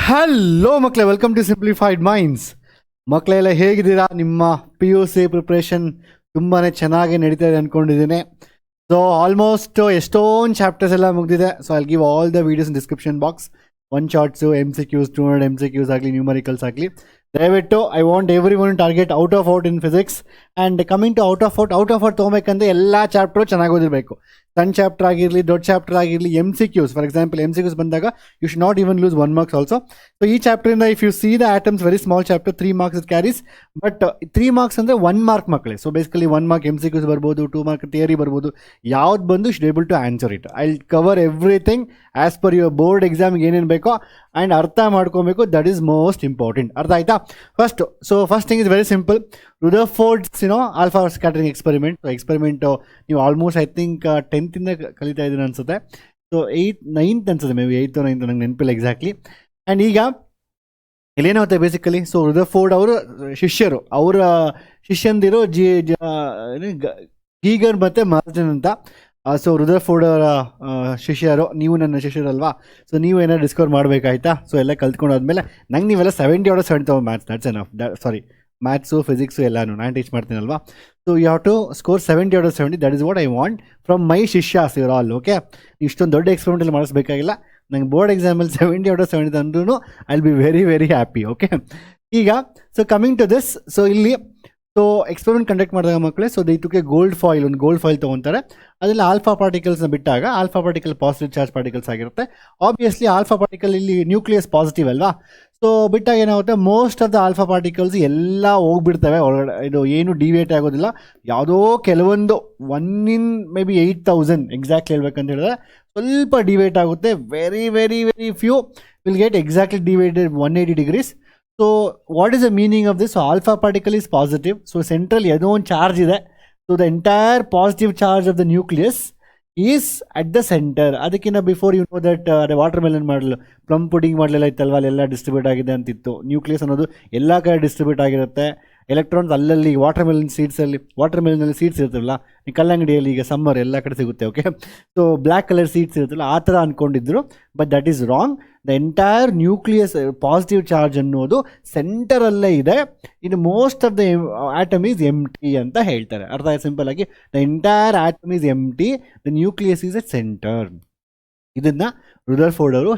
Hello ಮಕ್ಕಳೇ, welcome to simplified minds. ಮಕ್ಕಳೆಲ್ಲ ಹೇಗಿದ್ದೀರಾ? ನಿಮ್ಮ ಪಿ ಯು ಸಿ ಪ್ರಿಪ್ರೇಷನ್ ತುಂಬಾ ಚೆನ್ನಾಗಿ ನಡೀತಾ ಇದೆ ಅಂದ್ಕೊಂಡಿದ್ದೀನಿ. ಸೊ ಆಲ್ಮೋಸ್ಟ್ ಎಷ್ಟೊಂದು ಚಾಪ್ಟರ್ಸ್ ಎಲ್ಲ ಮುಗಿದಿದೆ. So I'll give all the videos in description box. One shorts, MCQs, 200 MCQs ಆಗಲಿ, ನ್ಯೂಮರಿಕಲ್ಸ್ ಆಗಲಿ. ದಯವಿಟ್ಟು I want every one target out in physics. And coming to out of out ತೊಗೊಬೇಕಂದ್ರೆ ಎಲ್ಲ chapter ಚೆನ್ನಾಗಿ ಓದಿರಬೇಕು. ಸಣ್ಣ ಚಾಪ್ಟರ್ ಆಗಿರಲಿ, ದೊಡ್ಡ ಚಾಪ್ಟರ್ ಆಗಿರಲಿ. MCQs, ಫಾರ್ ಎಕ್ಸಾಂಪಲ್ MCQs ಬಂದಾಗ you should not even lose 1 marks also. So ಈ ಚಾಪ್ಟರಿಂದ if you see the atoms, very small chapter, 3 marks it carries. But 3 marks ಅಂದರೆ 1 mark ಮಕ್ಕಳೇ. ಸೊ ಬೇಸಿಕಲಿ 1 mark MCQs ಬರ್ಬೋದು, 2 mark theory ಬರ್ಬೋದು. ಯಾವ್ದು ಬಂದು should able to answer it. I cover everything as per your board ಎಕ್ಸಾಮ್ಗೆ ಏನೇನು ಬೇಕೋ. And ಅರ್ಥ ಮಾಡ್ಕೊಬೇಕು, ದಟ್ ಈಸ್ ಮೋಸ್ಟ್ ಇಂಪಾರ್ಟೆಂಟ್. ಅರ್ಥ ಆಯ್ತಾ? First thing is very simple. Rutherford's alpha scattering experiment. Experiment ನೀವು ಆಲ್ಮೋಸ್ಟ್ ಐ ಥಿಂಕ್ 10th ಕಲಿತಾ ಇದ್ದೀನಿ ಅನ್ಸುತ್ತೆ. ಸೊ 9th ಅನ್ಸುತ್ತೆ, may be 8th or 9th, ನಂಗೆ ನೆನಪಿಲ್ಲ ಎಕ್ಸಾಕ್ಟ್ಲಿ. ಆ್ಯಂಡ್ ಈಗ ಇಲ್ಲೇನಾಗುತ್ತೆ ಬೇಸಿಕಲಿ, ಸೊ ರುದರ್ಫೋರ್ಡ್ ಅವರು ಶಿಷ್ಯರು, ಅವರ ಶಿಷ್ಯಂದಿರು ಗೀಗರ್ ಮತ್ತು ಮಾರ್ಟನ್ ಅಂತ. ಸೊ ರುದರ್ಫೋರ್ಡ್ ಅವರ ಶಿಷ್ಯರು, ನೀವು ನನ್ನ ಶಿಷ್ಯರಲ್ವಾ. ಸೊ ನೀವು ಏನಾದ್ರು ಡಿಸ್ಕವರ್ ಮಾಡಬೇಕಾಯ್ತಾ. ಸೊ ಎಲ್ಲ ಕಲ್ತ್ಕೊಂಡಾದ್ಮೇಲೆ ನಂಗೆ ನೀವೆಲ್ಲ 70 out of 70 ತಗೋ maths, that's enough. Sorry, maths, physics ಎಲ್ಲನೂ ನಾನು ಟೀಚ್ ಮಾಡ್ತೀನಲ್ವಾ. So you have to score 70 out of 70. That is what I want from my ಶಿಷ್ಯಾಸ್ ಯುವರ್ ಆಲ್. ಓಕೆ, ಇಷ್ಟೊಂದು ದೊಡ್ಡ ಎಕ್ಸ್ಪೆರಿಮೆಂಟಲ್ಲಿ ಮಾಡಿಸ್ಬೇಕಾಗಿಲ್ಲ. ನಂಗೆ ಬೋರ್ಡ್ ಎಕ್ಸಾಮಲ್ಲಿ 70 out of 70 ಅಂದ್ರೂ I will be very very happy. Okay, ಈಗ so coming to this. So ಇಲ್ಲಿ so experiment conduct ಮಾಡಿದಾಗ ಮಕ್ಕಳೇ, ಸೊ ಇದಕ್ಕೆ ಗೋಲ್ಡ್ ಫಾಯಿಲ್ ತೊಗೊತಾರೆ. ಅದರಲ್ಲಿ ಆಲ್ಫಾ ಪಾರ್ಟಿಕಲ್ಸ್ನ ಬಿಟ್ಟಾಗ alpha particle positive charge particles ಆಗಿರುತ್ತೆ. ಆಬ್ವಿಯಸ್ಲಿ ಆಲ್ಫಾ ಪಾರ್ಟಿಕಲ್ ಇಲ್ಲಿ ನ್ಯೂಕ್ಲಿಯಸ್ ಪಾಸಿಟಿವ್ ಅಲ್ವಾ. ಸೊ ಬಿಟ್ಟಾಗ ಏನಾಗುತ್ತೆ, most of the alpha particles ಎಲ್ಲ ಹೋಗ್ಬಿಡ್ತವೆ ಒಳಗಡೆ. ಇದು ಏನು ಡಿವೇಟ್ ಆಗೋದಿಲ್ಲ. ಯಾವುದೋ ಕೆಲವೊಂದು 1 in maybe 8,000 ಎಕ್ಸಾಕ್ಟ್ಲಿ ಹೇಳ್ಬೇಕಂತ ಹೇಳಿದ್ರೆ ಸ್ವಲ್ಪ ಡಿವೇಟ್ ಆಗುತ್ತೆ. Very very very few will get exactly deviated 180 degrees. So what is the meaning of this? Alpha particle is positive. So central ಯಾವುದೋ ಒಂದು ಚಾರ್ಜ್ ಇದೆ. So the entire positive charge of the nucleus is at the centre. ಅದಕ್ಕಿಂತ before you know that ಅದೇ watermelon model, plum pudding ಮಾಡಲೆಲ್ಲ ಇತ್ತಲ್ವ, ಅಲ್ಲೆಲ್ಲ distribute ಆಗಿದೆ ಅಂತಿತ್ತು. ನ್ಯೂಕ್ಲಿಯಸ್ ಅನ್ನೋದು ಎಲ್ಲ ಕಡೆ ಡಿಸ್ಟ್ರಿಬ್ಯೂಟ್ ಆಗಿರುತ್ತೆ. ಎಲೆಕ್ಟ್ರಾನ್ಸ್ ಅಲ್ಲಲ್ಲಿ ವಾಟರ್ ಮೆಲನಲ್ಲಿ ಸೀಡ್ಸ್ ಇರ್ತವಲ್ಲ, ಈ ಕಲ್ಲಂಗಡಿಯಲ್ಲಿ ಈಗ ಸಮ್ಮರ್ ಎಲ್ಲ ಕಡೆ ಸಿಗುತ್ತೆ. Okay, so black colour seeds ಇರುತ್ತಲ್ಲ, ಆ ಥರ ಅಂದ್ಕೊಂಡಿದ್ರು. But that is wrong. The entire nucleus positive charge ಅನ್ನೋದು ಸೆಂಟರಲ್ಲೇ ಇದೆ. ಇದು most of the atom is empty ಅಂತ ಹೇಳ್ತಾರೆ. ಅರ್ಥ ಆಯ್ತು ಸಿಂಪಲ್ ಆಗಿ? The entire atom is empty, the nucleus is a centre. ಇದನ್ನು ರುದರ್ಫೋರ್ಡ್ ಅವರು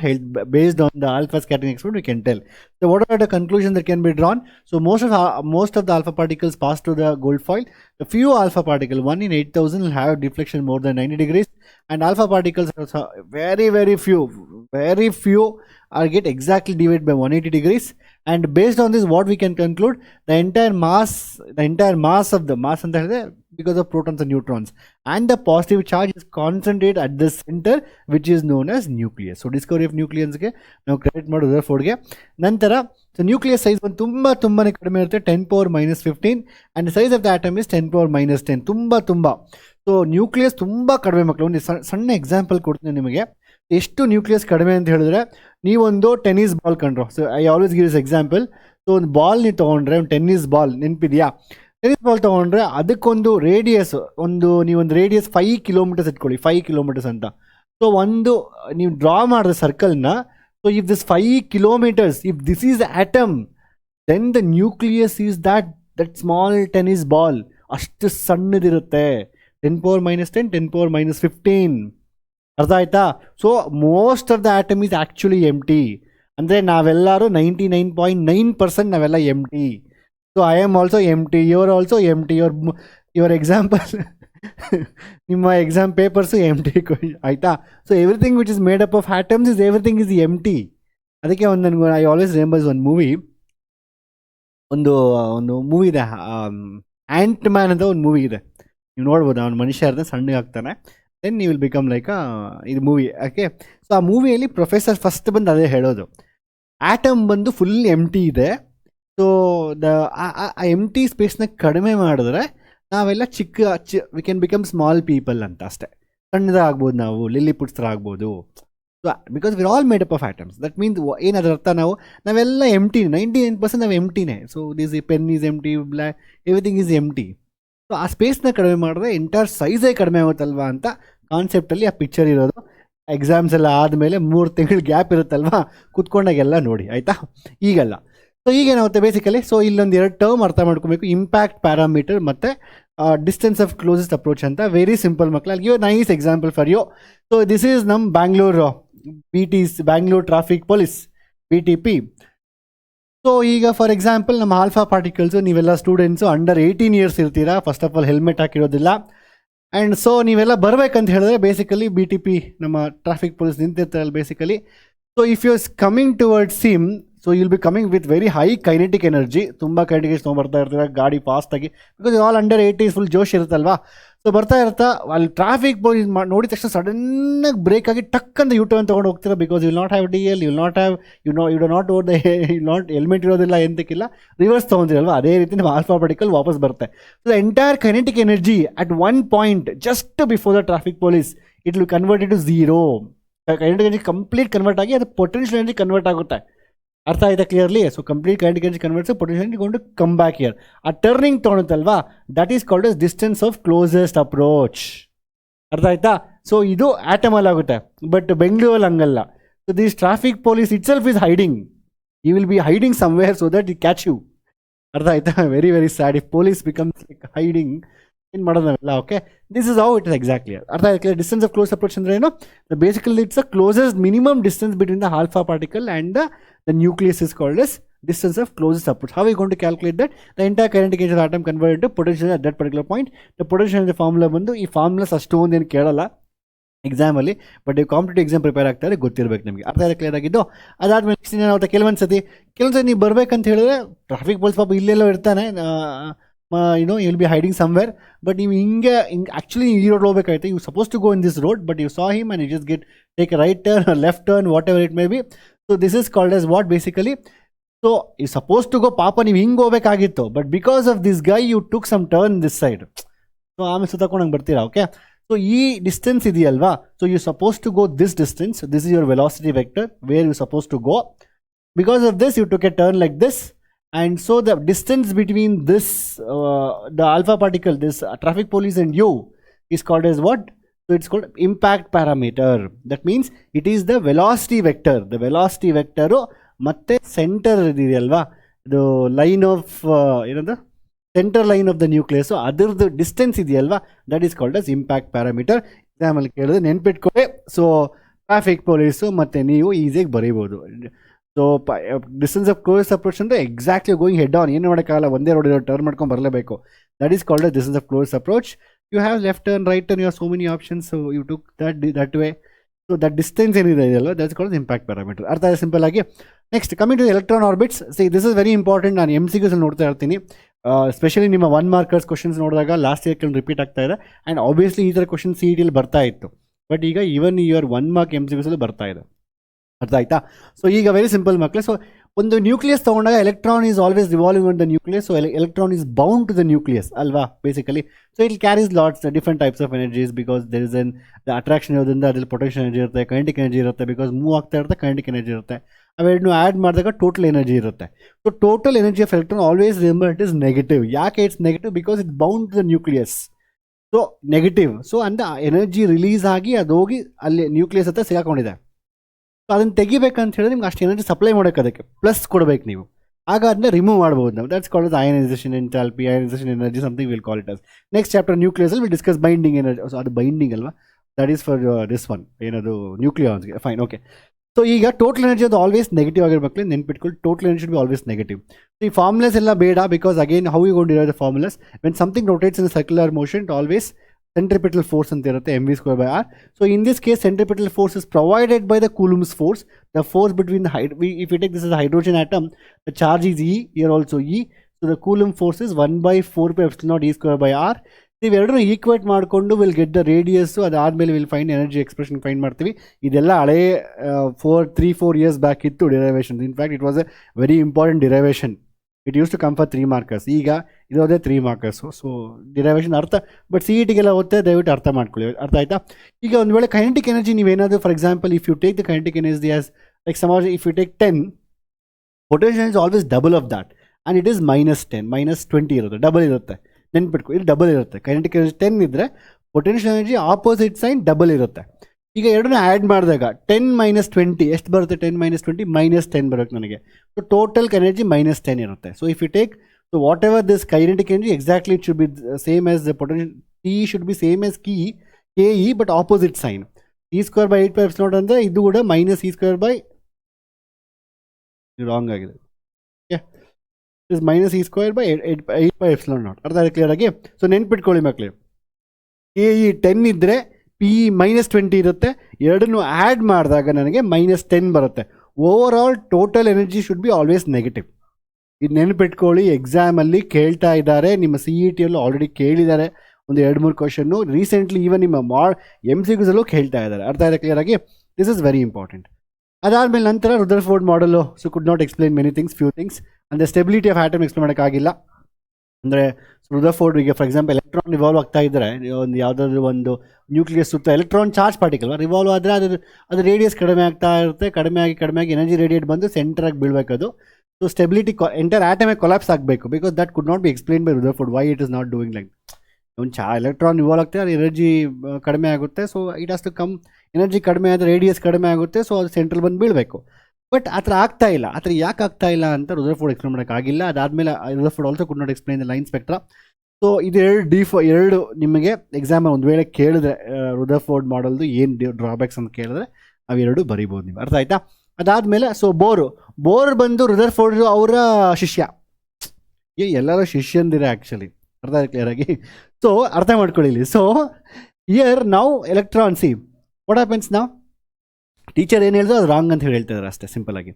based on the alpha scattering experiment we can tell. So what are the conclusion that can be drawn? So most of the alpha particles pass to the gold foil. The few alpha particle, 1 in 8,000, will have deflection more than 90 degrees. And alpha particles are very few are get exactly divided by 180 degrees. And based on this, what we can conclude, the entire mass of the mass and because of protons and neutrons, and the positive charge is concentrated at the center, which is known as nucleus. So discovery of nucleus ಗೆ ನಾವು credit ಮಾಡೋದು ರುದರ್ಫೋರ್ಡ್ಗೆ. ನಂತರ so nucleus size ಒಂದು ತುಂಬಾ ಕಡಿಮೆ ಇರುತ್ತೆ, 10⁻⁻15. And size of the atom is 10⁻⁻10. ತುಂಬ so nucleus ತುಂಬ ಕಡಿಮೆ ಮಕ್ಕಳು. ಒಂದು ಸಣ್ಣ ಎಕ್ಸಾಂಪಲ್ ಕೊಡ್ತೀನಿ ನಿಮಗೆ. ಎಷ್ಟು ನ್ಯೂಕ್ಲಿಯಸ್ ಕಡಿಮೆ ಅಂತ ಹೇಳಿದ್ರೆ, ನೀವೊಂದು ಟೆನ್ನಿಸ್ ಬಾಲ್ ಕಂಡ್ರು. So I always give this example. So ಒಂದು ಬಾಲ್ ನೀವು ತೊಗೊಂಡ್ರೆ, ಒಂದು ಟೆನ್ನಿಸ್ ಬಾಲ್ ನೆನಪಿದೆಯಾ? ಟೆನ್ನಿಸ್ ಬಾಲ್ ತೊಗೊಂಡ್ರೆ ಅದಕ್ಕೊಂದು ರೇಡಿಯಸ್, ನೀವೊಂದು ರೇಡಿಯಸ್ 5 kilometers ಇಟ್ಕೊಳ್ಳಿ, 5 kilometers ಅಂತ. ಸೊ ನೀವು ಡ್ರಾ ಮಾಡಿದ ಸರ್ಕಲ್ನ, so if this 5 kilometers, if this is atom, then the nucleus is that small tennis ball. ಅಷ್ಟು ಸಣ್ಣದಿರುತ್ತೆ. 10⁻⁻10, 10⁻⁻15. ಅರ್ಥ ಆಯ್ತಾ? So most of the atom is actually empty. ಅಂದರೆ ನಾವೆಲ್ಲರೂ 99.9% ನಾವೆಲ್ಲ ಎಂಟಿ. So I am also empty, you're also empty. Your example ನಿಮ್ಮ exam papers empty ಆಯಿತಾ? So everything which is made up of atoms is everything is empty. ಅದಕ್ಕೆ ನನಗೆ I always remembers ಒಂದು movie ಇದೆ, ಆ್ಯಂಟ್ ಮ್ಯಾನ್ ಅಂತ ಒಂದು movie ಇದೆ. ನೀವು ನೋಡ್ಬೋದು, ಅವನು ಮನುಷ್ಯ ಇರ್ತಾನೆ, ಸಣ್ಣಗೆ ಆಗ್ತಾನೆ, then you will become like ಇದು ಮೂವಿ. ಓಕೆ, ಸೊ ಆ ಮೂವಿಯಲ್ಲಿ ಪ್ರೊಫೆಸರ್ ಫಸ್ಟ್ ಬಂದು ಅದೇ ಹೇಳೋದು, ಆಟಮ್ ಬಂದು ಫುಲ್ ಎಂಟಿ ಇದೆ. ಸೊ ಆ ಎಂಟಿ ಸ್ಪೇಸ್ನ ಕಡಿಮೆ ಮಾಡಿದ್ರೆ ನಾವೆಲ್ಲ we can become small people ಅಂತ ಅಷ್ಟೇ. ಸಣ್ಣದಾಗ್ಬೋದು, ನಾವು ಲಿಲ್ಲಿಪುಟ್ಸ್ ಥರ ಆಗ್ಬೋದು. So because we're all made up of atoms. That means ಏನಾದ್ರ ಅರ್ಥ, ನಾವೆಲ್ಲ ಎಂಟಿ, 99% ನಾವು ಎಂಟಿನೇ. So this pen is empty, everything is empty. So ಆ ಸ್ಪೇಸ್ನ ಕಡಿಮೆ ಮಾಡಿದ್ರೆ ಎಂಟೈರ್ ಸೈಜೇ ಕಡಿಮೆ ಆಗುತ್ತಲ್ವಾ ಅಂತ ಕಾನ್ಸೆಪ್ಟಲ್ಲಿ ಆ ಪಿಕ್ಚರ್ ಇರೋದು. ಎಕ್ಸಾಮ್ಸ್ ಎಲ್ಲ ಆದಮೇಲೆ 3 ತಿಂಗಳು ಗ್ಯಾಪ್ ಇರುತ್ತಲ್ವಾ, ಕುತ್ಕೊಂಡಾಗೆಲ್ಲ ನೋಡಿ ಆಯಿತಾ. ಈಗಲ್ಲ. ಸೊ ಈಗೇನಾಗುತ್ತೆ ಬೇಸಿಕಲಿ, ಸೊ ಇಲ್ಲೊಂದು 2 ಟರ್ಮ್ ಅರ್ಥ ಮಾಡ್ಕೊಬೇಕು, ಇಂಪ್ಯಾಕ್ಟ್ ಪ್ಯಾರಾಮೀಟರ್ ಮತ್ತು ಡಿಸ್ಟೆನ್ಸ್ ಆಫ್ ಕ್ಲೋಸೆಸ್ಟ್ ಅಪ್ರೋಚ್ ಅಂತ. ವೆರಿ ಸಿಂಪಲ್ ಮಕ್ಕಳು. ಅಲ್ಲಿ give nice example for you. So this is ನಮ್ಮ Bangalore Bangalore traffic police BTP. So ಈಗ ಫಾರ್ ಎಕ್ಸಾಂಪಲ್ ನಮ್ಮ ಆಲ್ಫಾ ಪಾರ್ಟಿಕಲ್ಸು, ನೀವೆಲ್ಲ ಸ್ಟೂಡೆಂಟ್ಸು ಅಂಡರ್ 18 ಇಯರ್ಸ್ ಇರ್ತೀರಾ. ಫಸ್ಟ್ ಆಫ್ ಆಲ್ ಹೆಲ್ಮೆಟ್ ಹಾಕಿರೋದಿಲ್ಲ. ಆ್ಯಂಡ್ ಸೊ ನೀವೆಲ್ಲ ಬರಬೇಕಂತ ಹೇಳಿದ್ರೆ ಬೇಸಿಕಲಿ BTP ನಮ್ಮ ಟ್ರಾಫಿಕ್ ಪೊಲೀಸ್ ನಿಂತಿರ್ತಾರಲ್ಲ basically. So if you coming towards him, so will be coming with very high kinetic energy. ತುಂಬ kinetic ತೊಗೊಂಬರ್ತಾ ಇರ್ತೀರ ಗಾಡಿ ಫಾಸ್ಟಾಗಿ, ಬಿಕಾಸ್ ಆಲ್ ಅಂಡರ್ 18 ಫುಲ್ ಜೋಶ್ ಇರುತ್ತಲ್ವಾ. ಸೊ ಬರ್ತಾ ಅಲ್ಲಿ ಟ್ರಾಫಿಕ್ ಪೊಲೀಸ್ ನೋಡಿದ ತಕ್ಷಣ ಸಡನ್ನಾಗಿ ಬ್ರೇಕ್ ಆಗಿ ಟಕ್ ಅಂತ ಟರ್ನ್ ತೊಗೊಂಡು ಹೋಗ್ತೀರಾ. Because you will not have DL, you will not have you do not over not helmet ಇರೋದಿಲ್ಲ, ಎಂತಕ್ಕಿಲ್ಲ, ರಿವರ್ಸ್ ತೊಗೊಂತೀರಲ್ವ. ಅದೇ ರೀತಿ ನಮ್ಮ ಆಲ್ಫಾ ಪಾರ್ಟಿಕಲ್ ವಾಪಸ್ ಬರುತ್ತೆ. So the entire kinetic energy at one point just before the traffic police it will convert to zero. Kinetic energy complete convert ಆಗಿ ಅದು potential energy convert ಆಗುತ್ತೆ. ಅರ್ಥ ಆಯ್ತಾ clearly? So complete kinetic energy converts potential energy ಗೊಂಡು come back here. ಆ turning ತೊಗೊಳುತ್ತಲ್ವಾ, that is called as distance of closest approach. ಅರ್ಥ ಆಯ್ತಾ? ಸೊ ಇದು ಆಟಮಲ್ ಆಗುತ್ತೆ, ಬಟ್ ಬೆಂಗಳೂರಲ್ಲಿ ಹಂಗಲ್ಲ. So this traffic police it self is hiding. You will be hiding somewhere so that it catch you. ಅರ್ಥ ಆಯ್ತಾ? Very very sad if police becomes like hiding. ಏನು ಮಾಡೋದಲ್ಲ. Okay, this is how it is exactly. ಅರ್ಥ ಆಯ್ತು? Distance of close approach ಅಂದ್ರೆ ಏನು? Basically it's a closest minimum distance between the alpha particle and the nucleus is called as distance of closest approach. How are we going to calculate that? The entire kinetic energy of the atom converted into potential at that particular point. The potential energy formula ಬಂದು ಈ formulas ಅಷ್ಟೊಂದು ಏನು ಕೇಳಲ್ಲ ಎಕ್ಸಾಮಲ್ಲಿ, but ಈ competitive exam prepare ಆಗ್ತಾರೆ, ಗೊತ್ತಿರಬೇಕು ನಿಮಗೆ. ಅರ್ಥ ಆಯ್ತು? ಕ್ಲಿಯರ್ ಆಗಿದ್ದು. ಅದಾದ್ಮೇಲೆ ನೆಕ್ಸ್ಟ್ ಏನಾಗುತ್ತೆ, ಕೆಲವೊಂದು ಸತಿ ನೀವು ಬರ್ಬೇಕಂತ ಹೇಳಿದ್ರೆ ಟ್ರಾಫಿಕ್ ಪೊಲೀಸ್ ಪಾಪ ಇಲ್ಲೆಲ್ಲೋ ಇರ್ತಾನೆ, you will be hiding somewhere. But ನೀವು ಹಿಂಗೆ ಆ್ಯಕ್ಚುಲಿ ಈ ರೋಡ್ ಹೋಗ್ಬೇಕಾಯ್ತು, you suppose to go in this road, but you saw him and you just get take a right turn, left turn, whatever it may be. So this is called as what basically? So you're supposed to go Papa ನೀವು ಹಿಂಗೆ ಹೋಗ್ಬೇಕಾಗಿತ್ತು, but because of this guy you took some turn this side. So ಆಮೇಲೆ ಸುತ್ತಕೊಂಡು ಬರ್ತೀರಾ. Okay, so ಈ distance ಇದೆಯಲ್ವಾ, so you suppose to go this distance, this is your velocity vector where you suppose to go. Because of this you took a turn like this, and so the distance between this the alpha particle, this traffic police and you is called as what? So it's called impact parameter. That means it is the velocity vector. The velocity vector ಮತ್ತೆ centre ಇದೆಯಲ್ವಾ, ಇದು line of ಏನಂದ್ರೆ centre line of the nucleus, ಅದರದ್ದು distance ಇದೆಯಲ್ವಾ, that is called as impact parameter. ಎಕ್ಸಾಮಲ್ಲಿ ಕೇಳಿದ್ರೆ ನೆನ್ಪಿಟ್ಕೊಳ್ಳಿ. So traffic police ಮತ್ತು ನೀವು ಈಸಿಯಾಗಿ ಬರೀಬೋದು. So distance of close approach ಅಂದರೆ ಎಕ್ಸಾಕ್ಟ್ಲಿ ಗೋಯಿಂಗ್ ಹೆಡ್ ಆನ್, ಏನು ಮಾಡೋಕ್ಕಾಗಲ್ಲ, ಒಂದೇ ರೋಡ್ ಟರ್ನ್ ಮಾಡ್ಕೊಂಡು ಬರಲೇಬೇಕು. That is called as distance of close approach. You have left turn, right turn, you have so many options, so you took that way. So that distance ಏನಿದೆ ಇದೆಯಲ್ಲ, that's called impact parameter. ಅರ್ಥ ಆಗಿದೆ simple ಆಗಿ. Next coming to electron orbits. See this is very important. ನಾನು MCQs ನೋಡ್ತಾ ಇರ್ತೀನಿ, specially ನಿಮ್ಮ 1 markers questions ನೋಡಿದಾಗ ಲಾಸ್ಟ್ ಇಯರ್ ರಿಪೀಟ್ ಆಗ್ತಾ ಇದೆ. ಆ್ಯಂಡ್ ಆಬ್ವಿಯಸ್ಲಿ ಈ ಥರ ಕ್ವಶನ್ CET ಬರ್ತಾ ಇತ್ತು, ಬಟ್ ಈಗ ಈವನ್ ಯುವರ್ 1 ಮಾರ್ಕ್ MCQs ಬರ್ತಾ ಇದೆ. ಅರ್ಥ ಆಯ್ತಾ? ಸೊ ಈಗ ವೆರಿ ಸಿಂಪಲ್ ಮಕ್ಕಳೇ. ಸೊ ಒಂದು ನ್ಯೂಕ್ಲಿಯಸ್ ತೊಗೊಂಡಾಗ electron is always revolving on the nucleus. So electron is bound to the nucleus ಅಲ್ವಾ basically. So it carries lots different types of energies, because there is the attraction ಇರೋದ್ರಿಂದ ಅದ್ರಲ್ಲಿ potential energy ಇರುತ್ತೆ, kinetic energy ಇರುತ್ತೆ, because move ಆಗ್ತಾ ಇರುತ್ತೆ, kinetic energy ಇರುತ್ತೆ. ಅವೆರಡನ್ನೂ add ಮಾಡಿದಾಗ ಟೋಟಲ್ ಎನರ್ಜಿ ಇರುತ್ತೆ. So total energy of electron always remember it is negative. ಯಾಕೆ it's negative? Because it's bound to the nucleus. So negative. So ಅಂದರೆ ಎನರ್ಜಿ ರಿಲೀಸ್ ಆಗಿ ಅದು ಹೋಗಿ ಅಲ್ಲಿ ನ್ಯೂಕ್ಲಿಯಸ್ ಹತ್ರ ಸಿಗಾಕೊಂಡಿದೆ. ಸೊ ಅದನ್ನು ತೆಗಿಬೇಕಂತ ಹೇಳಿದ್ರೆ ನಿಮ್ಗೆ ಅಷ್ಟು ಎನರ್ಜಿ ಸಪ್ಲೈ ಮಾಡೋಕ್ಕೆ ಅದಕ್ಕೆ ಪ್ಲಸ್ ಕೊಡಬೇಕು ನೀವು. ಆಗ ಅದನ್ನ ರಿಮೂವ್ ಮಾಡ್ಬೋದು ನಾವು. That's called as ionisation enthalpy, ionisation energy, something will call it as. Next chapter nucleus will discuss binding energy. So ಅದು ಬೈಂಡಿಂಗ್ ಅಲ್ವಾ, that is for this one, ಏನದು ನ್ಯೂಕ್ಲಿಯಾನ್ಸ್ಗೆ. Fine, okay. ಸೊ ಈಗ ಟೋಟಲ್ ಎನರ್ಜಿ ಅದು always negative ಆಗಿರ್ಬೇಕು, ನೆನ್ಪಿಟ್ಕೊಳ್ಳಿ. Total energy be always negative. So ಈ formulas ಎಲ್ಲ ಬೇಡ, because again how you gonna derive the formulas when something rotates in a circular motion, it always centripetal force ಅಂತ ಇರುತ್ತೆ, mv²/r. So in this case centripetal force is provided by the Coulomb's force, the force between the if you take this as a hydrogen atom, the charge is E, here also E. So the Coulomb force is 1/4πε0e²/r. ಇವೆರಡನ್ನು equate ಮಾಡಿಕೊಂಡು will get the radius, ಅದಾದಮೇಲೆ will find energy expression find ಮಾಡ್ತೀವಿ. ಇದೆಲ್ಲ ಹಳೇ 3-4 years back ಇತ್ತು derivation. In fact it was a very important derivation. It use to come for 3 markers. ಈಗ ಇರೋದೇ 3 markers. So derivation ಅರ್ಥ, ಬಟ್ CETಗೆಲ್ಲ ಓದ್ತಾ ದಯವಿಟ್ಟು ಅರ್ಥ ಮಾಡ್ಕೊಳ್ಳಿ. ಅರ್ಥ ಆಯ್ತಾ? ಈಗ ಒಂದು ವೇಳೆ ಕೈನೆಟಿಕ್ ಎನರ್ಜಿ ನೀವೇನಾದರೂ, for example if you take the kinetic energy as like ಸಮಾಜ್, if you take 10, potential is always double of that, and it is -10 -20 ಇರುತ್ತೆ, ಡಬಲ್ ಇರುತ್ತೆ. ನೆನ್ಪಿಟ್ಕೊ, ಇದು ಡಬಲ್ ಇರುತ್ತೆ. ಕೈನೆಟಿಕ್ ಎನರ್ಜಿ 10 ಇದ್ದರೆ potential energy opposite sign double ಇರುತ್ತೆ. ಈಗ ಎರಡನ್ನೂ add ಮಾಡಿದಾಗ 10 - 20 ಎಷ್ಟು ಬರುತ್ತೆ? 10 - 20 -10 ಬರುತ್ತೆ ನನಗೆ. ಸೊ ಟೋಟಲ್ ಎನರ್ಜಿ -10 ಇರುತ್ತೆ. So if you take so whatever this kinetic energy exactly it should be same as the potential. T should be same as K E but opposite sign. E²/8πε0 ಅಂದರೆ ಇದು ಕೂಡ -E² wrong ಆಗಿದೆ. Okay, is -E²/8πε0. ಅರ್ಥ ಆಗಿದೆ clear ಆಗಿ? So ನೆನ್ಪಿಟ್ಕೊಳ್ಳಿ ಮಕ್ಕಳು, K E 10 ಇದ್ದರೆ ಪಿ -20 ಇರುತ್ತೆ. ಎರಡನ್ನೂ ಆ್ಯಡ್ ಮಾಡಿದಾಗ ನನಗೆ -10 ಬರುತ್ತೆ. Over all total energy should be always negative. ಇದು ನೆನ್ಪಿಟ್ಕೊಳ್ಳಿ, ಎಕ್ಸಾಮಲ್ಲಿ ಕೇಳ್ತಾ ಇದ್ದಾರೆ, ನಿಮ್ಮ ಸಿ ಇ ಟಿಯಲ್ಲೂ ಆಲ್ರೆಡಿ ಕೇಳಿದ್ದಾರೆ ಒಂದು 2-3 ಕ್ವಶನ್ನು. ರೀಸೆಂಟ್ಲಿ ಈವನ್ ನಿಮ್ಮ MCQs ಅಲ್ಲೂ ಕೇಳ್ತಾ ಇದ್ದಾರೆ. ಅರ್ಥ ಆಗಿದೆ ಕ್ಲಿಯರ್ ಆಗಿ? This is very important. ಅದಾದಮೇಲೆ ನಂತರ ರುದರ್ಫೋರ್ಡ್ ಮಾಡಲು so could not explain many things, few things. ಅಂದರೆ ಸ್ಟೆಬಿಲಿಟಿ ಆಫ್ ಆಟಮ್ ಎಕ್ಸ್ಪ್ಲೇನ್ ಮಾಡೋಕ್ಕಾಗಿಲ್ಲ. ಅಂದರೆ ರುದರ್ಫೋರ್ಡ್ ಈಗ ಫಾರ್ ಎಕ್ಸಾಂಪಲ್ ಎಲೆಕ್ಟ್ರಾನ್ ರಿವಾಲ್ವ್ ಆಗ್ತಾ ಇದ್ದರೆ, ಒಂದು ಯಾವುದಾದ್ರೂ ಒಂದು ನ್ಯೂಕ್ಲಿಯಸ್ ಸುತ್ತ ಎಲೆಕ್ಟ್ರಾನ್ ಚಾರ್ಜ್ ಪಾರ್ಟಿಕಲ್ ರಿವಾಲ್ವ್ ಆದರೆ ಅದು ರೇಡಿಯಸ್ ಕಡಿಮೆ ಆಗ್ತಾ ಇರುತ್ತೆ. ಕಡಿಮೆ ಆಗಿ ಎನರ್ಜಿ ರೇಡಿಯೇಟ್ ಬಂದು ಸೆಂಟ್ರಾಗಿ ಬೀಳಬೇಕದು. ಸೊ ಸ್ಟೆಬಿಲಿಟಿ ಎಂಟರ್ ಆಟಮೇ ಕೊಲಾಪ್ಸ್ ಆಗಬೇಕು. Because that could not be explain by Rutherford why it is not doing like. ಒಂದು ಎಲೆಕ್ಟ್ರಾನ್ ರಿವಾಲ್ವ್ ಆಗ್ತದೆ, ಅದು ಎನರ್ಜಿ ಕಡಿಮೆ ಆಗುತ್ತೆ. So it has to come, energy ಕಡಿಮೆ ಆದರೆ ರೇಡಿಯಸ್ ಕಡಿಮೆ ಆಗುತ್ತೆ. ಸೊ ಅದು ಸೆಂಟ್ರಲ್ ಬಂದು ಬೀಳಬೇಕು. ಬಟ್ ಆ ಥರ ಆಗ್ತಾ ಇಲ್ಲ. ಆ ಥರ ಯಾಕೆ ಆಗ್ತಾ ಇಲ್ಲ ಅಂತ ರುದರ್ಫೋರ್ಡ್ ಎಕ್ಸ್ಪ್ಲೇನ್ ಮಾಡೋಕ್ಕಾಗಿಲ್ಲ. ಅದಾದಮೇಲೆ Rutherford also could not explain the line spectra. So ಇದು ಎರಡು ನಿಮಗೆ ಎಕ್ಸಾಮ್ ಒಂದು ವೇಳೆ ಕೇಳಿದ್ರೆ ರುದರ್ಫೋರ್ಡ್ ಮಾಡಲ್ದು ಏನು ಡ್ರಾಬ್ಯಾಕ್ಸ್ ಅಂತ ಕೇಳಿದ್ರೆ ಅವೆರಡು ಬರಿಬೋದು ನೀವು. ಅರ್ಥ ಆಯ್ತಾ? ಅದಾದಮೇಲೆ ಸೊ ಬೋರ್ ಬಂದು ರುದರ್ಫೋರ್ಡ್ ಅವರ ಶಿಷ್ಯ. ಎಲ್ಲರೂ ಶಿಷ್ಯಂದಿರ ಆ್ಯಕ್ಚುಲಿ. ಅರ್ಥ ಆಯ್ತು ಕ್ಲಿಯರ್ ಆಗಿ? ಸೊ ಅರ್ಥ ಮಾಡ್ಕೊಳ್ಳಿ. ಸೊ ಇಯರ್ ನಾವು ಎಲೆಕ್ಟ್ರಾನ್ ಸಿ ವಾಟ್ ಹ್ಯಾಪನ್ಸ್ ನಾವು ಟೀಚರ್ ಏನು ಹೇಳಿದ್ರು ಅದು ರಾಂಗ್ ಅಂತ ಹೇಳ್ತಾರೆ ಅಷ್ಟೇ ಸಿಂಪಲ್ ಆಗಿ.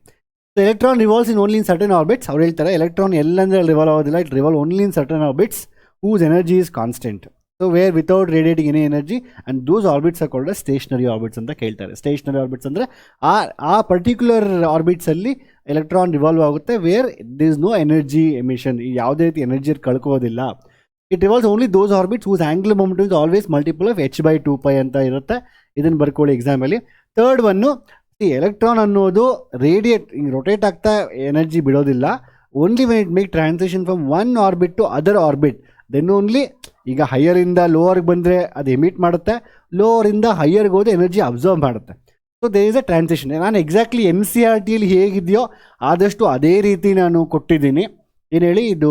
So electron revolves in only in certain orbits. ಅವ್ರು ಹೇಳ್ತಾರೆ ಎಲೆಕ್ಟ್ರಾನ್ ಎಲ್ಲಂದ್ರೆ ರಿವಾಲ್ವ್ ಆಗೋದಿಲ್ಲ, it revolve only in certain orbits whose energy is constant. So where without radiating any energy, and those orbits are called as stationary orbits ಅಂತ ಕೇಳ್ತಾರೆ. Stationery orbits ಅಂದರೆ ಆ particular ಆರ್ಬಿಟ್ಸಲ್ಲಿ electron revolve ಆಗುತ್ತೆ, where this no energy emission, ಯಾವುದೇ ರೀತಿ energy ಕಳ್ಕೋದಿಲ್ಲ. It revolves only those orbits whose angular momentum is always multiple of h/2π ಅಂತ ಇರುತ್ತೆ. ಇದನ್ನು ಬರ್ಕೊಳ್ಳಿ ಎಕ್ಸಾಮಲ್ಲಿ. ಥರ್ಡ್ ಒನ್ನು, ಎಲೆಕ್ಟ್ರಾನ್ ಅನ್ನೋದು ರೊಟೇಟ್ ಆಗ್ತಾ ಎನರ್ಜಿ ಬಿಡೋದಿಲ್ಲ. Only when it make transition from one orbit to other orbit, then only. ಈಗ ಹೈಯರಿಂದ ಲೋವರ್ಗೆ ಬಂದರೆ ಅದು ಎಮಿಟ್ ಮಾಡುತ್ತೆ, ಲೋವರಿಂದ ಹೈಯರ್ಗೆ ಹೋದರೆ ಎನರ್ಜಿ ಅಬ್ಸರ್ವ್ ಮಾಡುತ್ತೆ. So there is a transition. ನಾನು ಎಕ್ಸಾಕ್ಟ್ಲಿ NCERTಯಲ್ಲಿ ಹೇಗಿದೆಯೋ ಆದಷ್ಟು ಅದೇ ರೀತಿ ನಾನು ಕೊಟ್ಟಿದ್ದೀನಿ. ಏನು ಹೇಳಿ, ಇದು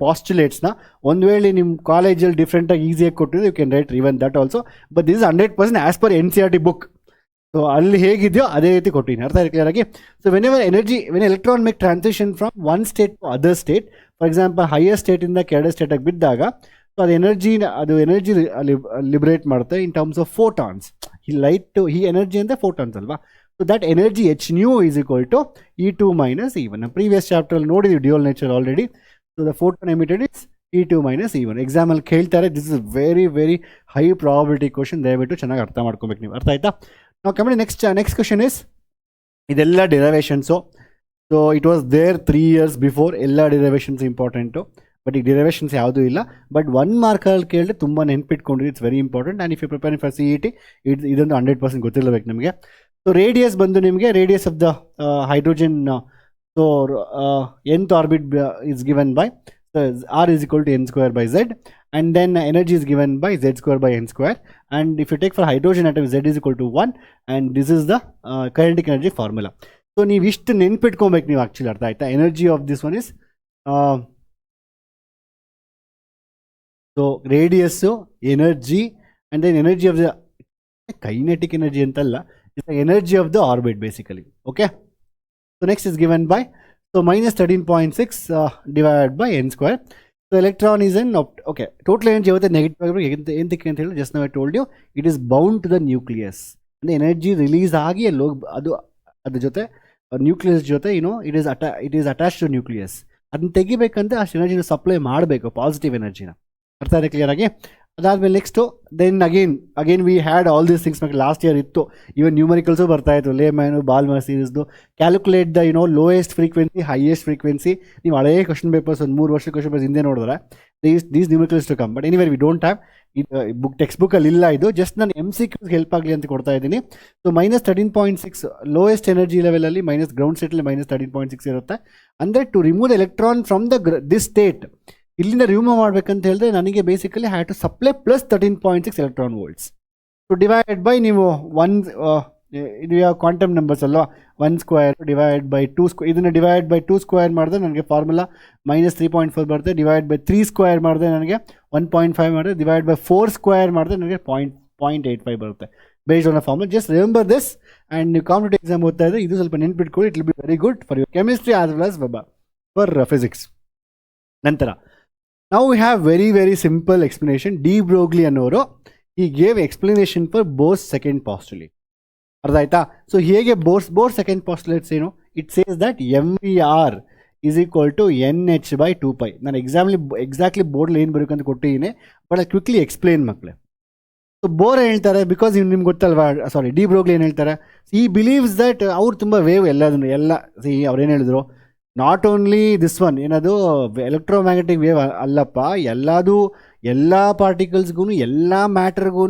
ಪಾಸ್ಟುಲೇಟ್ಸ್ನ ಒಂದು ವೇಳೆ ನಿಮ್ಮ ಕಾಲೇಜಲ್ಲಿ ಡಿಫ್ರೆಂಟಾಗಿ ಈಸಿಯಾಗಿ ಕೊಟ್ಟಿದ್ದು, you can write even that also. But this is 100% as per NCERT book. So ಅಲ್ಲಿ ಹೇಗಿದೆಯೋ ಅದೇ ರೀತಿ ಕೊಟ್ಟಿದ್ದೀನಿ. ಅರ್ಥ ಆಯ್ತು ಕ್ಲಿಯರ್ ಆಗಿ? So when electron make transition from one state to other state, for example higher ಸ್ಟೇಟಿಂದ ಕೆಳಗಡೆ ಸ್ಟೇಟಾಗಿ ಬಿದ್ದಾಗ, ಸೊ ಅದು ಎನರ್ಜಿ ಲಿಬರೇಟ್ ಮಾಡುತ್ತೆ ಇನ್ ಟರ್ಮ್ಸ್ ಆಫ್ ಫೋಟಾನ್ಸ್. ಈ ಎನರ್ಜಿ ಅಂದರೆ ಫೋಟಾನ್ಸ್ ಅಲ್ವಾ? So that energy hν is equal to E2 - E1. ನಮ್ಮ ಪ್ರೀವಿಯಸ್ ಚಾಪ್ಟರಲ್ಲಿ ನೋಡಿದ್ವಿ dual nature already. So the photon emitted is E2 - E1. ಎಕ್ಸಾಮಲ್ಲಿ ಕೇಳ್ತಾರೆ. This is very very high probability question. ದಯವಿಟ್ಟು ಚೆನ್ನಾಗಿ ಅರ್ಥ ಮಾಡ್ಕೊಬೇಕು ನೀವು. ಅರ್ಥ ಆಯ್ತಾ? ನಾವು ಕಮ್ಮಿ ನೆಕ್ಸ್ಟ್ ಕ್ವಶನ್ ಇಸ್, ಇದೆಲ್ಲ derivations. So it was there 3 years before. ಎಲ್ಲ ಡಿರೈವೇಷನ್ಸ್ ಇಂಪಾರ್ಟೆಂಟು, ಬಟ್ ಈ ಡಿರೈವೇಷನ್ಸ್ ಯಾವುದೂ ಇಲ್ಲ. ಬಟ್ 1 ಮಾರ್ಕಲ್ಲಿ ಕೇಳಿದ್ರೆ ತುಂಬ ನೆನ್ಪಿಟ್ಕೊಂಡ್ರಿ. It's very important. And if you preparing for CET, ಇದೊಂದು 100% ಗೊತ್ತಿರಬೇಕು ನಿಮಗೆ. ಸೊ ರೇಡಿಯಸ್ ಬಂದು ನಿಮಗೆ radius of the hydrogen, so nth orbit is given by R is equal to n²/z, and then energy is given by z²/n². and if you take for hydrogen atom, z is equal to 1, and this is the kinetic energy formula. So ನೀವು ಇಷ್ಟು ನೆನ್ಪಿಟ್ಕೊಬೇಕು ನೀವು actually. ಅರ್ಥ ಆಯ್ತಾ? Energy of this one is, so radius, energy, and then energy of the kinetic energy ಅಂತಲ್ಲ, it's the energy of the orbit basically. Okay, so next is given by so -13.6 divided by n². So electron is n okay. Total energy ಯಾವತ್ತೆ negative ಆಗಿರ್ಬೇಕು. ಎಂತಕ್ಕೆ ಅಂತ ಹೇಳಿ just ನಾವು told you, it is bound to the nucleus. ಅಂದರೆ energy release ಆಗಿ ಅಲ್ಲಿ ಅದು ಅದ್ರ ಜೊತೆ ನ್ಯೂಕ್ಲಿಯಸ್ ಜೊತೆ it is attach to nucleus. ಅದನ್ನ ತೆಗಿಬೇಕಂತ ಅಷ್ಟು ಎನರ್ಜಿನ ಸಪ್ಲೈ ಮಾಡಬೇಕು, ಪಾಸಿಟಿವ್ ಎನರ್ಜಿನ. ಅರ್ಥ ಇದೆ ಕ್ಲಿಯರ್ ಆಗಿ? ಅದಾದಮೇಲೆ next then again we had all these things. Last year ಇತ್ತು, ಇವನ್ ನ್ಯೂಮರಿಕಲ್ಸು ಬರ್ತಾಯಿತ್ತು, ಲೇಮ್ಯಾನು ಬಾಲ್ಮರ್ ಸೀರೀಸ್ದು. Calculate the lowest frequency, highest frequency. ನೀವು ಹಳೇ ಕ್ವಶನ್ ಪೇಪರ್ಸ್ ಒಂದು 3 ವರ್ಷ ಕ್ವಶನ್ ಪೇಪರ್ಸ್ ಹಿಂದೆ ನೋಡಿದ್ರೆ these numericals to come. But anywhere we don't have text ಬುಕ್ಕಲ್ಲಿ ಇಲ್ಲ ಇದು. ಜಸ್ಟ್ ನಾನು MCQs ಹೆಲ್ಪ್ ಆಗಲಿ ಅಂತ ಕೊಡ್ತಾ ಇದ್ದೀನಿ. ಸೊ -13.6 ಲೋಯೆಸ್ಟ್ ಎನರ್ಜಿ ಲೆವೆಲಲ್ಲಿ ಗ್ರೌಂಡ್ ಸ್ಟೇಟಲ್ಲಿ -13.6 ಇರುತ್ತೆ. ಅಂದರೆ to remove the electron from this state, ಇಲ್ಲಿಂದ ರಿಮೂವ್ ಮಾಡಬೇಕಂತ ಹೇಳಿದ್ರೆ ನನಗೆ basically have to supply +13.6 electron volts. So divided by ನೀವು ಒನ್ ಇದು ಯಾವ ಕ್ವಾಂಟಮ್ ನಂಬರ್ಸ್ ಅಲ್ವಾ, 1 ಸ್ಕ್ವೇರ್ ಡಿವೈಡ್ ಬೈ 2 ಸ್ಕ್ವೇರ್, ಇದನ್ನು ಡಿವೈಡ್ ಬೈ 2 ಸ್ಕ್ವೇರ್ ಮಾಡಿದ್ರೆ ನನಗೆ ಫಾರ್ಮುಲಾ -3.4 ಬರುತ್ತೆ. ಡಿವೈಡ್ ಬೈ 3 ಸ್ಕ್ವೇರ್ ಮಾಡಿದ್ರೆ ನನಗೆ 1.5 ಮಾಡಿದ್ರೆ, ಡಿವೈಡ್ ಬೈ 4 ಸ್ಕ್ವೇರ್ ಮಾಡಿದ್ರೆ ನನಗೆ 0.85 ಬರುತ್ತೆ based on a formula. Just remember this and ನೀವು ಕಾಂಪಿಟೇಟಿವ್ ಎಕ್ಸಾಮ್ ಓದ್ತಾ ಇದ್ರೆ ಇದು ಸ್ವಲ್ಪ ನೆನ್ಪಿಟ್ಕೊಳ್ಳಿ. It will be very good for your chemistry as well as for physics. ನಂತರ ನಾವು we have very very simple explanation. De Broglie ಅನ್ನೋರು ಈ gave explanation for Bohr's second postulate. ಅರ್ಥ ಆಯ್ತಾ? ಸೊ ಹೇಗೆ ಬೋರ್ಸ್ ಸೆಕೆಂಡ್ ಪಾಸ್ಟುಲೇಟ್ಸ್ ಏನು? It says that MVR is equal to NH/2π. ನಾನು exactly ಬೋರ್ಡ್ಲಿ ಏನು ಬರಬೇಕಂತ ಕೊಟ್ಟಿದ್ದೀನಿ, ಬಟ್ ಐ ಕ್ವಿಕ್ಲಿ ಎಕ್ಸ್ಪ್ಲೇನ್ ಮಕ್ಕಳೇ. ಸೊ ಬೋರ್ ಹೇಳ್ತಾರೆ ಬಿಕಾಸ್ ನಿಮ್ಗೆ ಗೊತ್ತಲ್ವಾ, ಸಾರಿ ಡಿ ಬ್ರೋಗ್ಲಿ ಏನು ಹೇಳ್ತಾರೆ, ಈ ಬಿಲೀವ್ಸ್ ದಟ್ ಅವ್ರು ತುಂಬ ವೇವ್ ಎಲ್ಲದನ್ನು ಅವ್ರು ಏನು ಹೇಳಿದ್ರು, ನಾಟ್ ಓನ್ಲಿ ದಿಸ್ ಒನ್ ಏನದು ಎಲೆಕ್ಟ್ರೋಮ್ಯಾಗ್ನೆಟಿಕ್ ವೇವ್ ಅಲ್ಲಪ್ಪ, ಎಲ್ಲ ಪಾರ್ಟಿಕಲ್ಸ್ಗೂ ಎಲ್ಲ ಮ್ಯಾಟರ್ಗೂ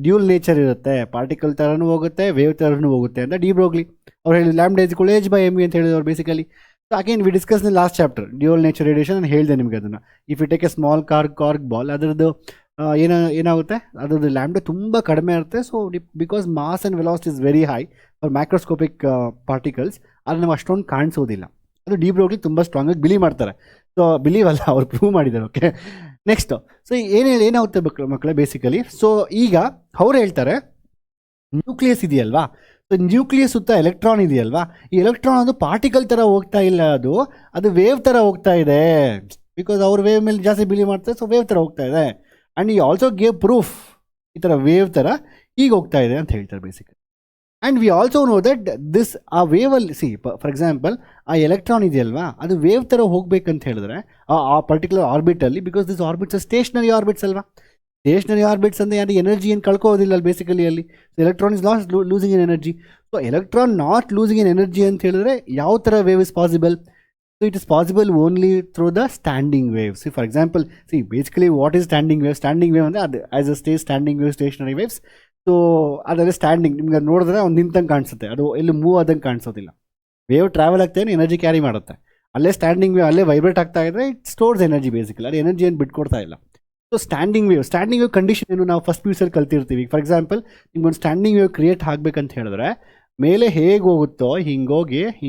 ಡ್ಯೂಲ್ ನೇಚರ್ ಇರುತ್ತೆ, ಪಾರ್ಟಿಕಲ್ ಥರನೂ ಹೋಗುತ್ತೆ ವೇವ್ ಥರನೂ ಹೋಗುತ್ತೆ ಅಂತ ಡಿ ಬ್ರೋಗ್ಲಿ ಅವ್ರು ಹೇಳಿದ್ರು. ಲ್ಯಾಂಬ್ಡಾ ಈಸ್ ಈಕ್ವಲ್ H/mv ಅಂತ ಹೇಳಿದ್ರು ಅವ್ರು basically. So again we discuss the last chapter dual nature radiation. ನಾನು ಹೇಳಿದೆ ನಿಮಗೆ ಅದನ್ನು. If you take a small cork ball, ಅದರದ್ದು ಏನಾಗುತ್ತೆ, ಅದರದ್ದು ಲ್ಯಾಂಬ್ಡಾ ತುಂಬ ಕಡಿಮೆ ಇರುತ್ತೆ. So because mass and velocity is very high for microscopic particles, ಅದು ನಾವು ಅಷ್ಟೊಂದು ಕಾಣಿಸೋದಿಲ್ಲ. ಅದು ಡಿ ಬ್ರೋಗ್ಲಿ ತುಂಬ ಸ್ಟ್ರಾಂಗಾಗಿ ಬಿಲೀವ್ ಮಾಡ್ತಾರೆ. ಸೊ ಬಿಲೀವ್ ಅಲ್ಲ, ಅವ್ರು ಪ್ರೂವ್ ಮಾಡಿದ್ದಾರೆ. Okay, next. ಸೊ ಏನಾಗುತ್ತೆ ಮಕ್ಕಳೇ ಬೇಸಿಕಲಿ. ಸೊ ಈಗ ಅವ್ರು ಹೇಳ್ತಾರೆ ನ್ಯೂಕ್ಲಿಯಸ್ ಇದೆಯಲ್ವಾ, ಸೊ ನ್ಯೂಕ್ಲಿಯಸ್ ಸುತ್ತ ಎಲೆಕ್ಟ್ರಾನ್ ಇದೆಯಲ್ವಾ, ಈ ಎಲೆಕ್ಟ್ರಾನ್ ಅದು ಪಾರ್ಟಿಕಲ್ ಥರ ಹೋಗ್ತಾ ಇಲ್ಲ, ಅದು ವೇವ್ ಥರ ಹೋಗ್ತಾ ಇದೆ. ಬಿಕಾಸ್ ಅವ್ರು ವೇವ್ ಮೇಲೆ ಜಾಸ್ತಿ ಬಿಲೀವ್ ಮಾಡ್ತಾರೆ, ಸೊ ವೇವ್ ಥರ ಹೋಗ್ತಾ ಇದೆ. ಆ್ಯಂಡ್ ಈ ಆಲ್ಸೋ ಗೇವ್ ಪ್ರೂಫ್ ಈ ಥರ ವೇವ್ ಥರ ಈಗ ಹೋಗ್ತಾ ಇದೆ ಅಂತ ಹೇಳ್ತಾರೆ basically. And we also know that this ಆ ವೇವಲ್ಲಿ ಫಾರ್ ಎಕ್ಸಾಂಪಲ್ ಆ ಎಲೆಕ್ಟ್ರಾನ್ ಇದೆಯಲ್ವಾ, ಅದು ವೇವ್ ಥರ ಹೋಗ್ಬೇಕಂತ ಹೇಳಿದ್ರೆ ಆ ಪರ್ಟಿಕ್ಯುಲರ್ ಆರ್ಬಿಟಲ್ಲಿ, because this orbits stationary orbits ಅಲ್ವಾ. ಸ್ಟೇಷನರಿ ಆರ್ಬಿಟ್ಸ್ ಅಂದರೆ ಯಾರು ಎನರ್ಜಿ ಏನು ಕಳ್ಕೋದಿಲ್ಲ ಅಲ್ಲಿ ಬೇಸಿಕಲಿ ಅಲ್ಲಿ. So electron is not losing in energy. So electron not losing in energy ಅಂತ ಹೇಳಿದ್ರೆ ಯಾವ ಥರ wave is possible? So it is possible only through the standing waves. For example basically what is standing wave? Standing wave ಅಂದರೆ ಅದು as a standing wave, stationary waves. So ಅದರಲ್ಲಿ standing ನಿಮ್ಗೆ ನೋಡಿದ್ರೆ ಒಂದು ನಿಂತಂಗೆ ಕಾಣಿಸುತ್ತೆ, ಅದು ಎಲ್ಲಿ ಮೂವ್ ಆದಂಗೆ ಕಾಣಿಸೋದಿಲ್ಲ. ವೇವ್ ಟ್ರಾವೆಲ್ ಆಗ್ತಾನೆ ಎನರ್ಜಿ ಕ್ಯಾರಿ ಮಾಡುತ್ತೆ. ಅಲ್ಲೇ ಸ್ಟ್ಯಾಂಡಿಂಗ್ ವೇವ್ ಅಲ್ಲೇ ವೈಬ್ರೇಟ್ ಆಗ್ತಾ ಇದ್ರೆ ಇಟ್ ಸ್ಟೋರ್ಸ್ ಎನರ್ಜಿ ಬೇಸಿಕಲಿ. ಅದು ಎನರ್ಜಿ ಏನು ಬಿಟ್ಕೊಡ್ತಾ ಇಲ್ಲ. ಸೊ ಸ್ಟ್ಯಾಂಡಿಂಗ್ ವೇವ್ ಕಂಡೀಷನ್ ಏನು ನಾವು ಫಸ್ಟ್ PUC ಕಲ್ತಿರ್ತೀವಿ. ಫಾರ್ ಎಕ್ಸಾಂಪಲ್ ನಿಮ್ಗೊಂದು ಸ್ಟ್ಯಾಂಡಿಂಗ್ ವೇವ್ ಕ್ರಿಯೇಟ್ ಆಗಬೇಕಂತ ಹೇಳಿದ್ರೆ ಮೇಲೆ ಹೇಗೆ ಹೋಗುತ್ತೋ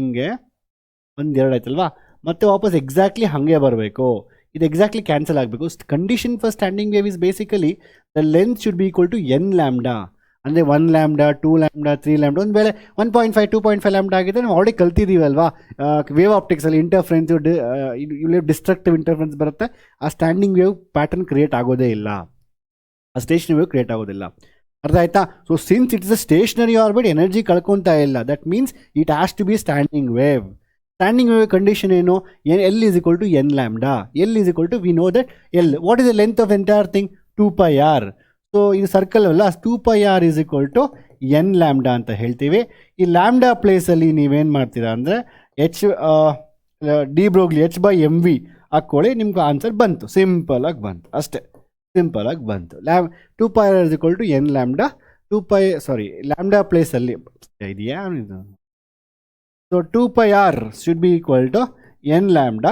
ಹಿಂಗೆ ಒಂದೆರಡು ಆಯ್ತಲ್ವಾ, ಮತ್ತೆ ವಾಪಸ್ ಎಕ್ಸಾಕ್ಟ್ಲಿ ಹಾಗೆ ಬರಬೇಕು. ಇದು ಎಕ್ಸಾಕ್ಟ್ಲಿ ಕ್ಯಾನ್ಸಲ್ ಆಗಬೇಕು. Condition for standing wave is basically the length should be equal to n lambda. ಅಂದರೆ 1 ಲ್ಯಾಂಬ್ಡಾ, 2 ಲ್ಯಾಂಬ್ಡಾ, 3 ಲ್ಯಾಂಬ್ಡಾ. ಒಂದು ವೇಳೆ 1.5 2.5 ಲ್ಯಾಂಬ್ಡಾ ಆಗಿದೆ, ನಾವು ಆಲ್ರೆಡಿ ಕಲ್ತಿದ್ದೀವಲ್ವಾ ವೇವ್ ಆಪ್ಟಿಕ್ಸಲ್ಲಿ ಇಂಟರ್ಫರೆನ್ಸ್ ಡಿಸ್ಟ್ರಕ್ಟಿವ್ ಇಂಟರ್ಫರೆನ್ಸ್ ಬರುತ್ತೆ. ಆ ಸ್ಟ್ಯಾಂಡಿಂಗ್ ವೇವ್ ಪ್ಯಾಟರ್ನ್ ಕ್ರಿಯೇಟ್ ಆಗೋದೇ ಇಲ್ಲ, ಆ ಸ್ಟೇಷನರಿ ವೇವ್ ಕ್ರಿಯೇಟ್ ಆಗೋದಿಲ್ಲ. ಅರ್ಥ ಆಯ್ತಾ? So since it is a stationary orbit, energy ಕಳ್ಕೊತಾ ಇಲ್ಲ, that means it has to be standing wave. Standing wave condition ಏನು? L is equal to n lambda. L is equal to, we know that L, what is the length of entire thing? 2πr. So ಇದು circle ಅಲ್ಲ, 2πr is equal to n lambda ಅಂತ ಹೇಳ್ತೀವಿ. ಈ lambda ಪ್ಲೇಸಲ್ಲಿ ನೀವೇನು ಮಾಡ್ತೀರಾ ಅಂದರೆ D Broglie H/mv ಹಾಕ್ಕೊಳ್ಳಿ, ನಿಮ್ಗೆ ಆನ್ಸರ್ ಬಂತು, ಸಿಂಪಲಾಗಿ ಬಂತು, ಅಷ್ಟೇ ಸಿಂಪಲಾಗಿ ಬಂತು. 2πr is equal to n lambda. Lambda ಪ್ಲೇಸಲ್ಲಿ ಇದೆಯಾ? So 2πr should be equal to n lambda.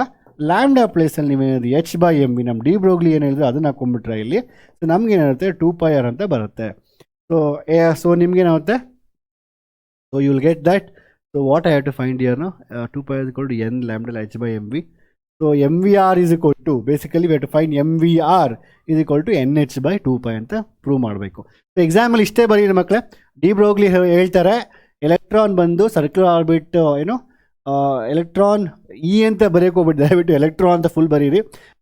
Lambda ಪ್ಲೇಸಲ್ಲಿ ನೀವೇನಿದೆ H/mv, ನಮ್ಮ ಡಿ ಬ್ರೋಗ್ಲಿ ಏನು ಹೇಳಿದ್ರು ಅದನ್ನು ಹಾಕೊಂಡ್ಬಿಟ್ರೆ ಇಲ್ಲಿ. ಸೊ ನಮಗೇನಿರುತ್ತೆ 2πr ಅಂತ ಬರುತ್ತೆ. ಸೊ ನಿಮ್ಗೇನಾಗುತ್ತೆ? So you will get that. So what I have to find here no, 2πr is equal to n lambda H/mv. So MVR is equal to, basically we have to find MVR is equal to NH/2π ಅಂತ prove ಮಾಡಬೇಕು. So ಎಕ್ಸಾಮಲ್ಲಿ ಇಷ್ಟೇ ಬರೀರಿ ಮಕ್ಕಳೇ. De Broglie ಹೇಳ್ತಾರೆ electron ಬಂದು circular orbit electron ಅಂತ ಬರೆಯೋಕೆ ಹೋಗ್ಬಿಟ್ಟು ದಯವಿಟ್ಟು ಎಲೆಕ್ಟ್ರಾನ್ ಅಂತ ಫುಲ್ ಬರೀರಿ.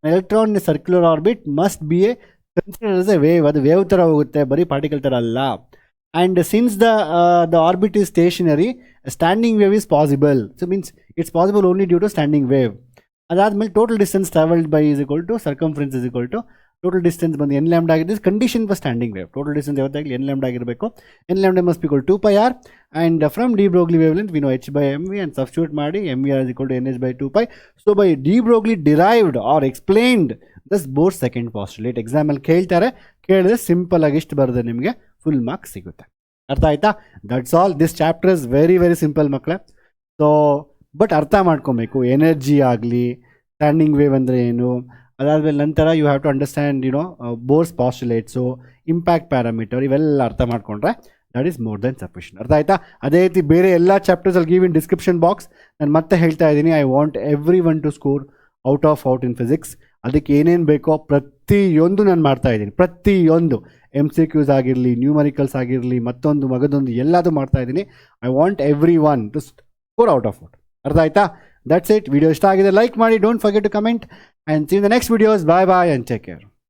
Electron circular orbit must be a consider as a wave. ಅದು ವೇವ್ ಥರ ಹೋಗುತ್ತೆ, ಬರೀ ಪಾರ್ಟಿಕಲ್ ಥರ ಅಲ್ಲ. And since the orbit is stationary, standing wave is possible. So means it's possible only due to standing wave. ಅದಾದಮೇಲೆ total distance travelled by is equal to circumference is equal to total distance ಬಂದು n lambda ಆಗಿದೆ. Condition for standing wave, total distance ಯಾವತ್ತಾಗಲಿ n lambda ಆಗಿರಬೇಕು. n lambda must be equal to 2πr. And from de Broglie wavelength we know H/mv and substitute ಮಾಡಿ MVR is equal to NH/2π. So by de Broglie derived or explained this Bohr's second postulate. ಎಕ್ಸಾಮಲ್ಲಿ ಕೇಳಿದ್ರೆ simple ಆಗಿ ಇಷ್ಟು ಬರೆದ್ರೆ ನಿಮಗೆ full marks ಸಿಗುತ್ತೆ. ಅರ್ಥ ಆಯ್ತಾ? That's all. This chapter is very very simple ಮಕ್ಕಳೇ. ಸೊ ಬಟ್ ಅರ್ಥ ಮಾಡ್ಕೊಬೇಕು, ಎನರ್ಜಿ ಆಗಲಿ, ಸ್ಟ್ಯಾಂಡಿಂಗ್ ವೇವ್ ಅಂದರೆ ಏನು, ಅದಾದಮೇಲೆ ನಂತರ you have to understand Bohr's postulates, impact parameter, ಇವೆಲ್ಲ ಅರ್ಥ ಮಾಡಿಕೊಂಡ್ರೆ that is more than sufficient. ಅರ್ಥ ಆಯ್ತಾ? ಅದೇ ರೀತಿ ಬೇರೆ ಎಲ್ಲ ಚಾಪ್ಟರ್ಸಲ್ಲಿ ಗಿವ್ ಇನ್ ಡಿಸ್ಕ್ರಿಪ್ಷನ್ ಬಾಕ್ಸ್. ನಾನು ಮತ್ತೆ ಹೇಳ್ತಾ ಇದ್ದೀನಿ, I want every one to score out of out in physics. ಅದಕ್ಕೆ ಏನೇನು ಬೇಕೋ ಪ್ರತಿಯೊಂದು ನಾನು ಮಾಡ್ತಾ ಇದ್ದೀನಿ. ಪ್ರತಿಯೊಂದು MCQs ಆಗಿರಲಿ, ನ್ಯೂಮರಿಕಲ್ಸ್ ಆಗಿರಲಿ, ಮಗದೊಂದು ಎಲ್ಲದೂ ಮಾಡ್ತಾ ಇದ್ದೀನಿ. I want every one to score out of out. ಅರ್ಥ ಆಯ್ತಾ? That's it. ವಿಡಿಯೋ ಇಷ್ಟ ಆಗಿದೆ ಲೈಕ್ ಮಾಡಿ, don't forget to comment and see in the next videos. Bye bye and take care.